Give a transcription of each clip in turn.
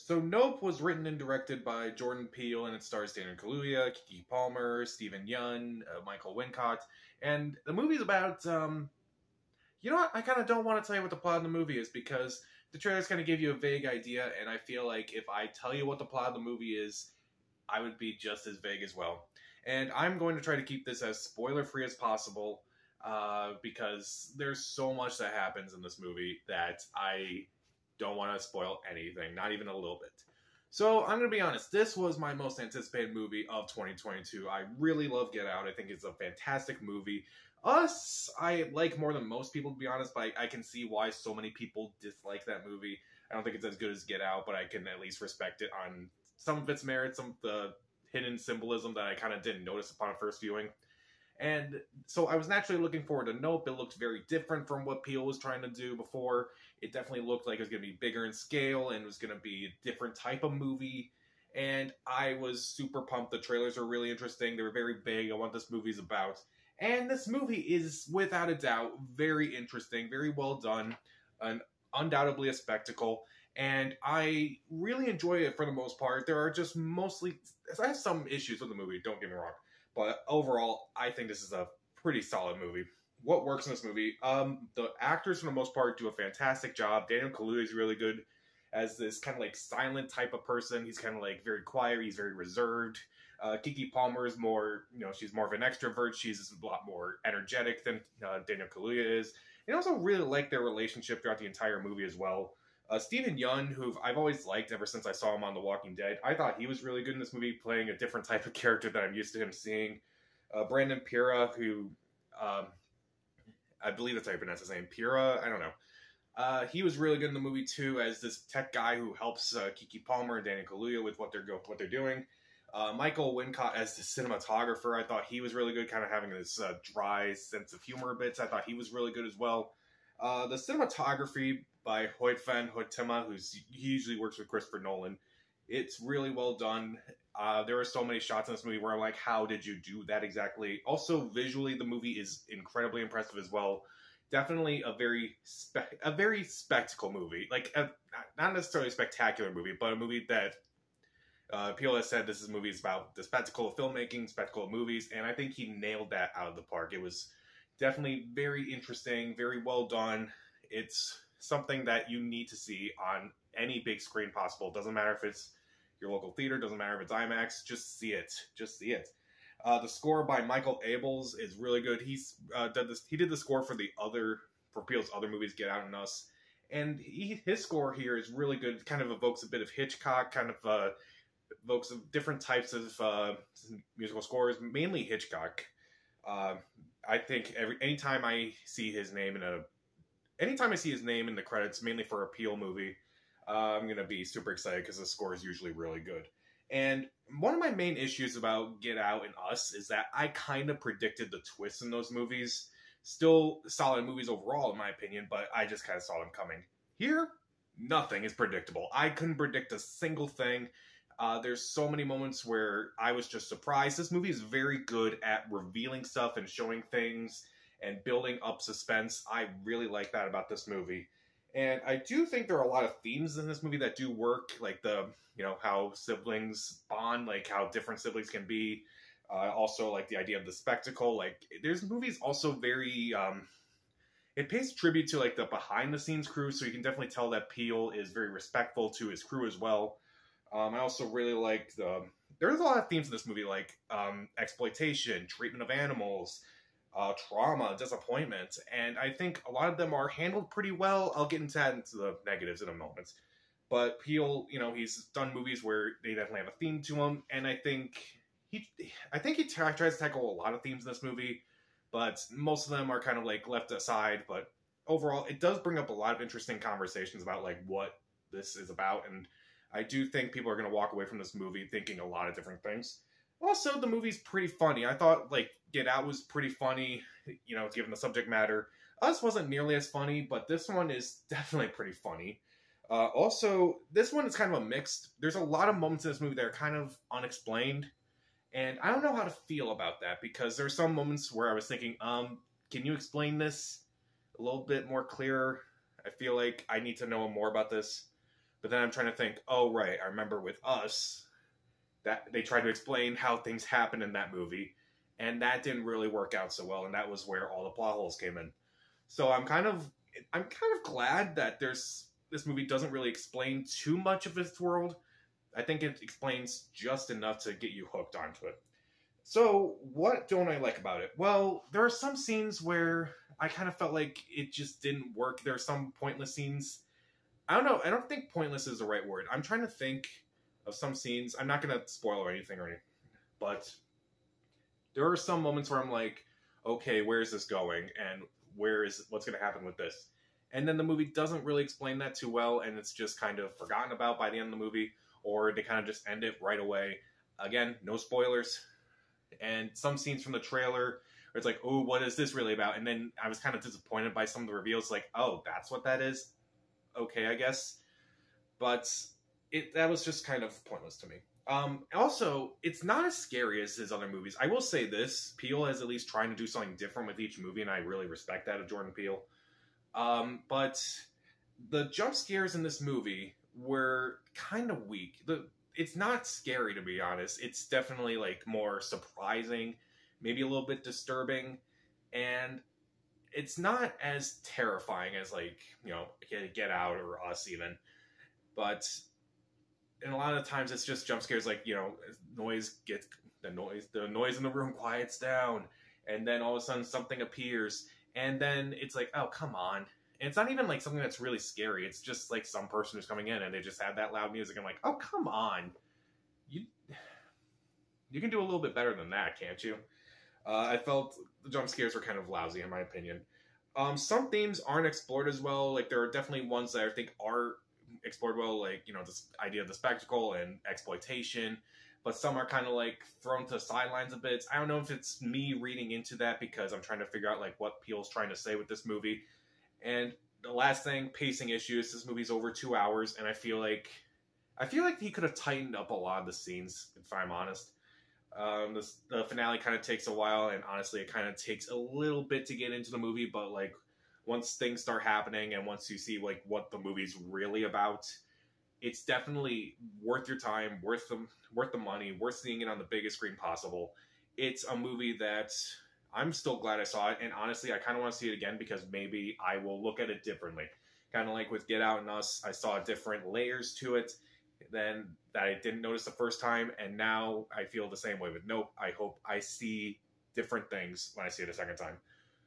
So Nope was written and directed by Jordan Peele, and it stars Daniel Kaluuya, Kiki Palmer, Stephen Yun, Michael Wincott, and the movie's about. You know what? I kind of don't want to tell you what the plot of the movie is because the trailers kind of give you a vague idea, and I feel like if I tell you what the plot of the movie is, I would be just as vague as well. And I'm going to try to keep this as spoiler free as possible because there's so much that happens in this movie that I don't want to spoil anything, not even a little bit. So I'm going to be honest, this was my most anticipated movie of 2022. I really love Get Out. I think it's a fantastic movie. Us, I like more than most people, to be honest, but I can see why so many people dislike that movie. I don't think it's as good as Get Out, but I can at least respect it on some of its merits, some of the hidden symbolism that I kind of didn't notice upon first viewing. And so I was naturally looking forward to Nope. It looked very different from what Peele was trying to do before. It definitely looked like it was going to be bigger in scale and was going to be a different type of movie. And I was super pumped. The trailers were really interesting. They were very big on what this movie's about. And this movie is, without a doubt, very interesting, very well done, and undoubtedly a spectacle. And I really enjoy it for the most part. There are just mostly... I have some issues with the movie, don't get me wrong. But overall, I think this is a pretty solid movie. What works in this movie? The actors, for the most part, do a fantastic job. Daniel Kaluuya is really good as this kind of like silent type of person. He's kind of like very quiet. He's very reserved. Kiki Palmer is more, she's more of an extrovert. She's a lot more energetic than Daniel Kaluuya is. And I also really like their relationship throughout the entire movie as well. Stephen Yun, who I've always liked ever since I saw him on The Walking Dead, I thought he was really good in this movie, playing a different type of character that I'm used to him seeing. Brandon Pira, who I believe that's how you pronounce his name, Pira, I don't know. He was really good in the movie too, as this tech guy who helps Kiki Palmer and Daniel Kaluuya with what they're doing. Michael Wincott as the cinematographer, I thought he was really good, kind of having this dry sense of humor bits. I thought he was really good as well. The cinematography by Hoyt van Hoytema, he usually works with Christopher Nolan. It's really well done. There are so many shots in this movie where I'm like, how did you do that exactly? Also, visually, the movie is incredibly impressive as well. Definitely a very spectacle movie. Like, not necessarily a spectacular movie, but a movie that Peele has said this movie is about the spectacle of filmmaking, spectacle of movies, and I think he nailed that out of the park. It was definitely very interesting, very well done. It's something that you need to see on any big screen possible. Doesn't matter if it's your local theater, doesn't matter if it's IMAX, just see it. Just see it. The score by Michael Abels is really good. He did the score for Peele's other movies, Get Out and Us, and his score here is really good. It kind of evokes a bit of Hitchcock, kind of evokes different types of musical scores, mainly Hitchcock. I think anytime I see his name in the credits, mainly for a Peele movie, I'm gonna be super excited because the score is usually really good. And one of my main issues about Get Out and Us is that I kind of predicted the twists in those movies. Still solid movies overall, in my opinion, but I just kind of saw them coming. Here, nothing is predictable. I couldn't predict a single thing. There's so many moments where I was just surprised. This movie is very good at revealing stuff and showing things and building up suspense. I really like that about this movie. And I do think there are a lot of themes in this movie that do work, like how siblings bond, like how different siblings can be. Also, like the idea of the spectacle. Like, there's movies also very... it pays tribute to like the behind-the-scenes crew, so you can definitely tell that Peele is very respectful to his crew as well. I also really like there's a lot of themes in this movie, like exploitation, treatment of animals, trauma, disappointment, and I think a lot of them are handled pretty well. I'll get into the negatives in a moment. But Peele, he's done movies where they definitely have a theme to them, and I think he tries to tackle a lot of themes in this movie, but most of them are kind of like left aside. But overall, it does bring up a lot of interesting conversations about like what this is about, and I do think people are going to walk away from this movie thinking a lot of different things. Also, the movie's pretty funny. I thought, like, Get Out was pretty funny, given the subject matter. Us wasn't nearly as funny, but this one is definitely pretty funny. Also, this one is kind of a mixed. There's a lot of moments in this movie that are kind of unexplained, and I don't know how to feel about that, because there's some moments where I was thinking, can you explain this a little bit more clearer? I feel like I need to know more about this. But then I'm trying to think, oh, right, I remember with Us, that they tried to explain how things happened in that movie, and that didn't really work out so well, and that was where all the plot holes came in. So I'm kind of glad that this movie doesn't really explain too much of its world. I think it explains just enough to get you hooked onto it. So, what don't I like about it? Well, there are some scenes where I kind of felt like it just didn't work. There are some pointless scenes. I don't know. I don't think pointless is the right word. I'm trying to think of some scenes. I'm not going to spoil anything, but there are some moments where I'm like, okay, where is this going? And what's going to happen with this? And then the movie doesn't really explain that too well, and it's just kind of forgotten about by the end of the movie, or they kind of just end it right away. Again, no spoilers. And some scenes from the trailer where it's like, oh, what is this really about? And then I was kind of disappointed by some of the reveals, like, oh, that's what that is? Okay, I guess. But that was just kind of pointless to me. Also, it's not as scary as his other movies. I will say this, Peele is at least trying to do something different with each movie, and I really respect that of Jordan Peele. But the jump scares in this movie were kind of weak. It's not scary, to be honest. It's definitely like more surprising, maybe a little bit disturbing, and it's not as terrifying as, like, Get Out or Us even. But and a lot of times it's just jump scares, like, the noise in the room quiets down, and then all of a sudden something appears, and then it's like, oh, come on. And it's not even like something that's really scary. It's just like some person who's coming in and they just have that loud music. I'm like, oh, come on. You can do a little bit better than that, can't you? I felt the jump scares were kind of lousy, in my opinion. Some themes aren't explored as well. Like, there are definitely ones that I think are explored well, like, this idea of the spectacle and exploitation. But some are kind of, like, thrown to the sidelines a bit. I don't know if it's me reading into that because I'm trying to figure out, like, what Peele's trying to say with this movie. And the last thing, pacing issues. This movie's over 2 hours, and I feel like he could have tightened up a lot of the scenes, if I'm honest. The finale kind of takes a while, and honestly, it kind of takes a little bit to get into the movie, but, like, once things start happening and once you see, like, what the movie's really about, it's definitely worth your time, worth the money, worth seeing it on the biggest screen possible. It's a movie that I'm still glad I saw it, and honestly, I kind of want to see it again because maybe I will look at it differently. Kind of like with Get Out and Us, I saw different layers to it than that I didn't notice the first time, and now I feel the same way with Nope. I hope I see different things when I see it a second time.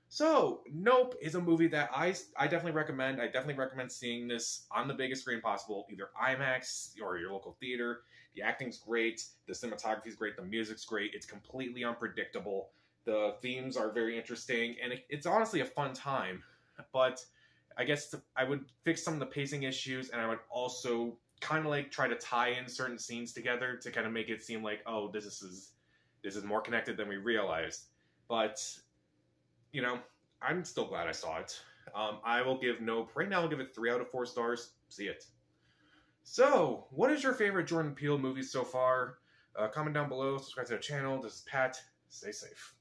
So, Nope is a movie that I definitely recommend. I definitely recommend seeing this on the biggest screen possible, either IMAX or your local theater. The acting's great, the cinematography's great, the music's great, it's completely unpredictable, the themes are very interesting, and it's honestly a fun time. But I guess I would fix some of the pacing issues, and I would also kind of like try to tie in certain scenes together to kind of make it seem like, oh, this is more connected than we realized. But I'm still glad I saw it. I will give Nope, right now I'll give it 3 out of 4 stars. See it. So, what is your favorite Jordan Peele movie so far? Comment down below, subscribe to the channel. This is Pat. Stay safe.